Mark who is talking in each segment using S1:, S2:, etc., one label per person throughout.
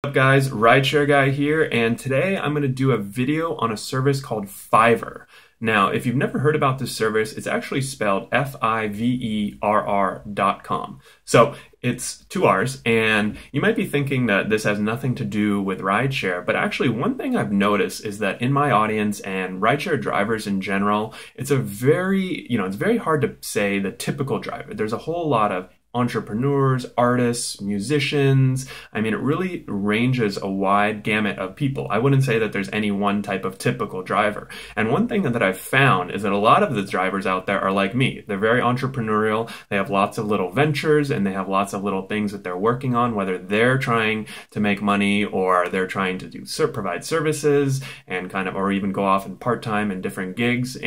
S1: What's up guys, Rideshare guy here, and today I'm going to do a video on a service called Fiverr. Now, if you've never heard about this service, it's actually spelled Fiverr.com. So it's two R's, and you might be thinking that this has nothing to do with rideshare, but actually one thing I've noticed is that in my audience and rideshare drivers in general, it's very hard to say the typical driver. There's a whole lot of entrepreneurs, artists, musicians. I mean, it really ranges a wide gamut of people. I wouldn't say that there's any one type of typical driver. And one thing that I've found is that a lot of the drivers out there are like me. They're very entrepreneurial. They have lots of little ventures and they have lots of little things that they're working on, whether they're trying to make money or they're trying to provide services and or even go off in part-time and different gigs.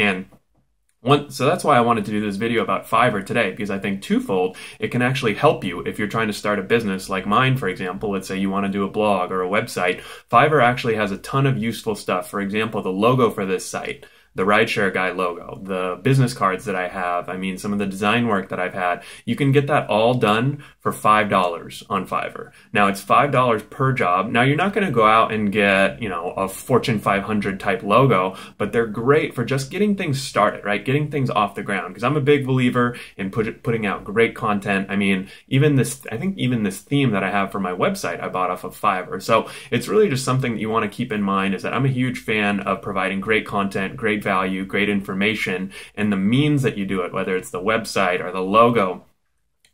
S1: So that's why I wanted to do this video about Fiverr today, because I think twofold, it can actually help you if you're trying to start a business like mine, for example. Let's say you want to do a blog or a website. Fiverr actually has a ton of useful stuff. For example, the logo for this site, the Rideshare Guy logo, the business cards that I have, some of the design work that I've had, you can get that all done for $5 on Fiverr. Now it's $5 per job. Now you're not going to go out and get, a Fortune 500 type logo, but they're great for just getting things started, right? Getting things off the ground. Because I'm a big believer in putting out great content. I think even this theme that I have for my website, I bought off of Fiverr. So it's really just something that you want to keep in mind, is that I'm a huge fan of providing great content, great value, great information, and the means that you do it, whether it's the website or the logo.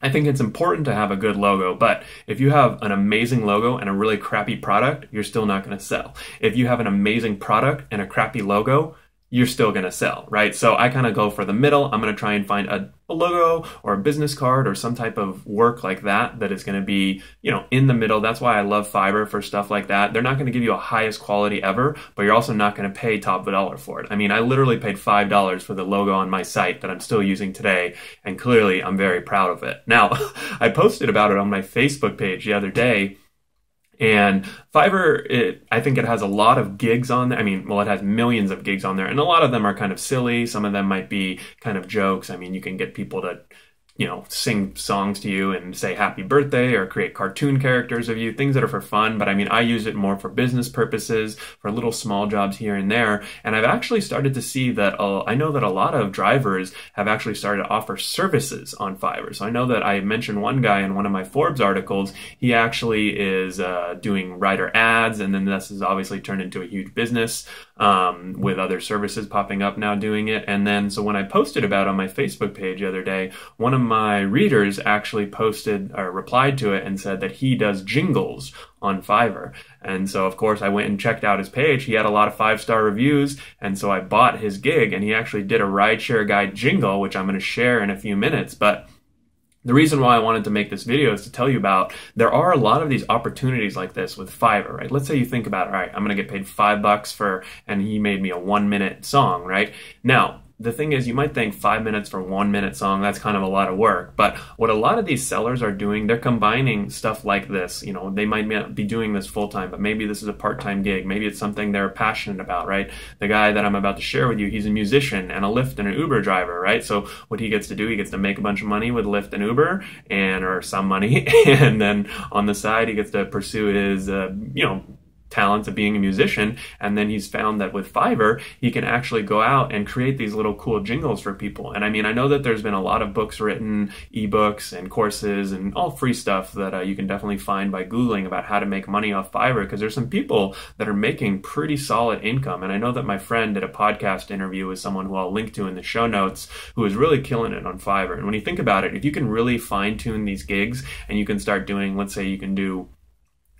S1: I think it's important to have a good logo, but if you have an amazing logo and a really crappy product, you're still not going to sell. If you have an amazing product and a crappy logo, you're still going to sell, right? So I kind of go for the middle. I'm going to try and find a logo or a business card or some type of work like that is going to be, in the middle. That's why I love Fiverr for stuff like that. They're not going to give you a highest quality ever, but you're also not going to pay top dollar for it. I literally paid $5 for the logo on my site that I'm still using today, and clearly I'm very proud of it. Now, I posted about it on my Facebook page the other day. And Fiverr, I think it has a lot of gigs on there. It has millions of gigs on there, and a lot of them are kind of silly. Some of them might be kind of jokes. You can get people to, sing songs to you and say happy birthday or create cartoon characters of you, things that are for fun. But I use it more for business purposes, for little small jobs here and there. And I've actually started to see that, I know that a lot of drivers have actually started to offer services on Fiverr. So I know that I mentioned one guy in one of my Forbes articles. He actually is doing rider ads, and then this has obviously turned into a huge business with other services popping up now doing it. And then, so when I posted about it on my Facebook page the other day, one of my readers actually posted or replied to it and said that he does jingles on Fiverr. And so of course I went and checked out his page. He had a lot of 5-star reviews, and so I bought his gig, and he actually did a Rideshare Guy jingle, which I'm going to share in a few minutes. But the reason why I wanted to make this video is to tell you about, there are a lot of these opportunities like this with Fiverr, right? Let's say you think about, all right, I'm going to get paid $5 and he made me a 1-minute song, right? Now, the thing is, you might think 5 minutes for 1-minute song, that's kind of a lot of work. But what a lot of these sellers are doing, they're combining stuff like this. They might not be doing this full time, but maybe this is a part-time gig. Maybe it's something they're passionate about, right? The guy that I'm about to share with you, he's a musician and a Lyft and an Uber driver, right? So what he gets to do, he gets to make a bunch of money with Lyft and Uber, or some money. And then on the side, he gets to pursue his, talents of being a musician. And then he's found that with Fiverr, he can actually go out and create these little cool jingles for people. And I know that there's been a lot of books written, ebooks and courses and all free stuff that you can definitely find by Googling about how to make money off Fiverr, because there's some people that are making pretty solid income. And I know that my friend did a podcast interview with someone who I'll link to in the show notes, who is really killing it on Fiverr. And when you think about it, if you can really fine tune these gigs and you can start doing, let's say you can do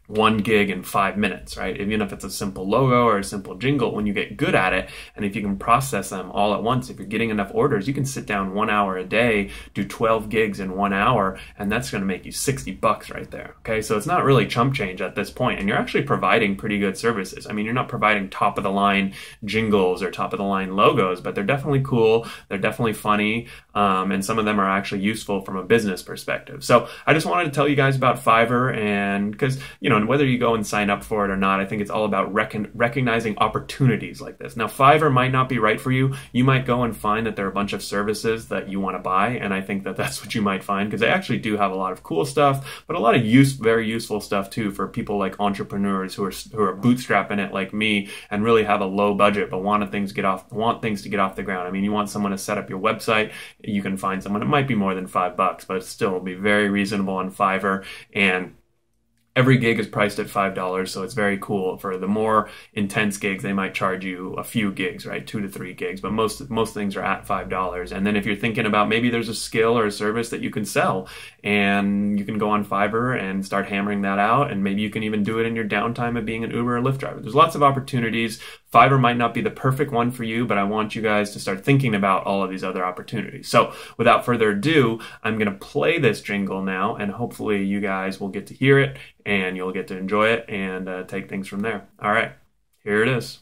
S1: 1 gig in 5 minutes, right? Even if it's a simple logo or a simple jingle, when you get good at it, and if you can process them all at once, if you're getting enough orders, you can sit down 1 hour a day, do 12 gigs in 1 hour, and that's going to make you $60 right there. Okay, so it's not really chump change at this point, and you're actually providing pretty good services. You're not providing top of the line jingles or top of the line logos, but they're definitely cool, they're definitely funny, and some of them are actually useful from a business perspective. So I just wanted to tell you guys about Fiverr, and because and whether you go and sign up for it or not, I think it's all about recognizing opportunities like this. Now, Fiverr might not be right for you. You might go and find that there are a bunch of services that you want to buy, and I think that that's what you might find, because they actually do have a lot of cool stuff, but a lot of very useful stuff too for people like entrepreneurs who are bootstrapping it like me and really have a low budget but want things to get off the ground. I mean, you want someone to set up your website, you can find someone. It might be more than $5, but it still will be very reasonable on Fiverr, and every gig is priced at $5, so it's very cool. For the more intense gigs, they might charge you a few gigs, right? 2 to 3 gigs, but most things are at $5. And then if you're thinking about maybe there's a skill or a service that you can sell, and you can go on Fiverr and start hammering that out, and maybe you can even do it in your downtime of being an Uber or Lyft driver. There's lots of opportunities. Fiverr might not be the perfect one for you, but I want you guys to start thinking about all of these other opportunities. So without further ado, I'm going to play this jingle now, and hopefully you guys will get to hear it and you'll get to enjoy it and take things from there. All right, here it is.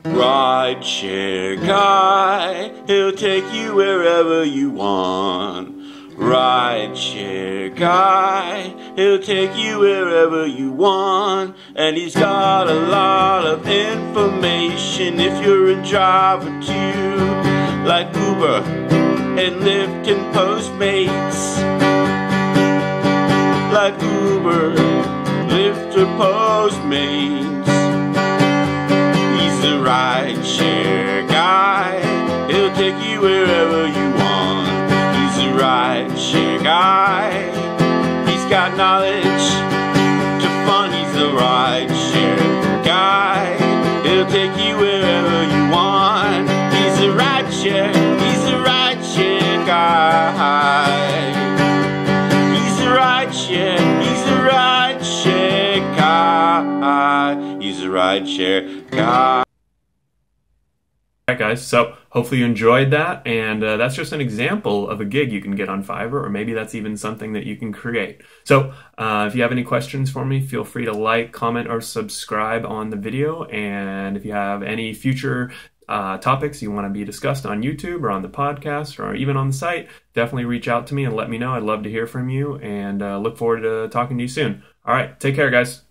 S2: Rideshare guy, he'll take you wherever you want. Rideshare guy, he'll take you wherever you want. And he's got a lot of information if you're a driver too, like Uber and Lyft and Postmates. Like Uber, Lyft or Postmates. He's the rideshare guy, he'll take you wherever you want. He's a rideshare guy, he's got knowledge to fun. He's the rideshare guy, he'll take you wherever you want. He's a rideshare guy. He's a rideshare guy. He's a rideshare guy.
S1: Alright guys, so hopefully you enjoyed that, and that's just an example of a gig you can get on Fiverr, or maybe that's even something that you can create. So if you have any questions for me, feel free to like, comment, or subscribe on the video, and if you have any future topics you want to be discussed on YouTube or on the podcast or even on the site, definitely reach out to me and let me know. I'd love to hear from you, and look forward to talking to you soon. Alright, take care guys.